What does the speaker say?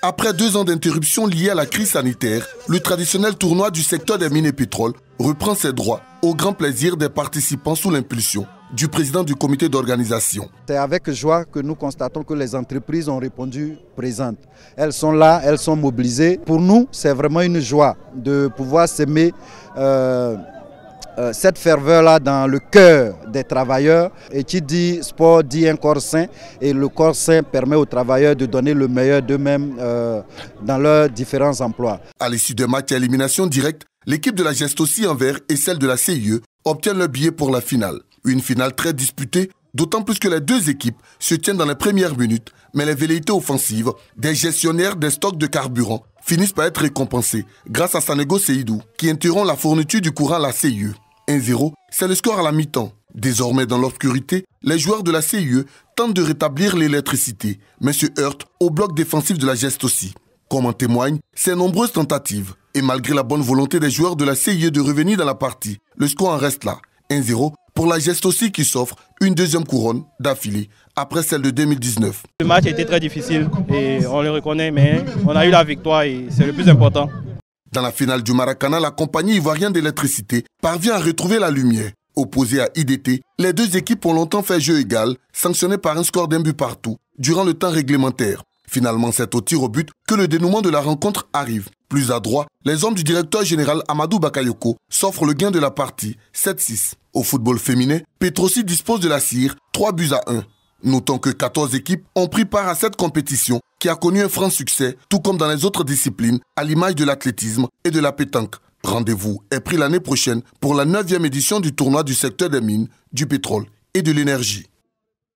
Après 2 ans d'interruption liée à la crise sanitaire, le traditionnel tournoi du secteur des mines et pétrole reprend ses droits au grand plaisir des participants sous l'impulsion du président du comité d'organisation. C'est avec joie que nous constatons que les entreprises ont répondu présentes. Elles sont là, elles sont mobilisées. Pour nous, c'est vraiment une joie de pouvoir s'aimer cette ferveur-là dans le cœur des travailleurs. Et qui dit sport dit un corps sain. Et le corps sain permet aux travailleurs de donner le meilleur d'eux-mêmes dans leurs différents emplois. À l'issue des matchs à élimination directe, l'équipe de la Gestosi en vert et celle de la CIE obtiennent leur billet pour la finale. Une finale très disputée, d'autant plus que les deux équipes se tiennent dans les premières minutes, mais les velléités offensives des gestionnaires des stocks de carburant finissent par être récompensées grâce à Sanego Seydou qui interrompt la fourniture du courant à la CIE. 1-0, c'est le score à la mi-temps. Désormais dans l'obscurité, les joueurs de la CIE tentent de rétablir l'électricité, mais se heurtent au bloc défensif de la Gestosi. Comme en témoignent ces nombreuses tentatives. Et malgré la bonne volonté des joueurs de la CIE de revenir dans la partie, le score en reste là. 1-0 pour la Gestosi qui s'offre une deuxième couronne d'affilée après celle de 2019. Le match a été très difficile et on le reconnaît, mais on a eu la victoire et c'est le plus important. Dans la finale du Maracana, la compagnie ivoirienne d'électricité parvient à retrouver la lumière. Opposée à IDT, les deux équipes ont longtemps fait jeu égal, sanctionnées par un score d'1 but partout durant le temps réglementaire. Finalement, c'est au tir au but que le dénouement de la rencontre arrive. Plus adroit, les hommes du directeur général Amadou Bakayoko s'offrent le gain de la partie 7-6. Au football féminin, Petrosi dispose de la cire 3-1. Notons que 14 équipes ont pris part à cette compétition qui a connu un franc succès, tout comme dans les autres disciplines, à l'image de l'athlétisme et de la pétanque. Rendez-vous est pris l'année prochaine pour la 9e édition du tournoi du secteur des mines, du pétrole et de l'énergie.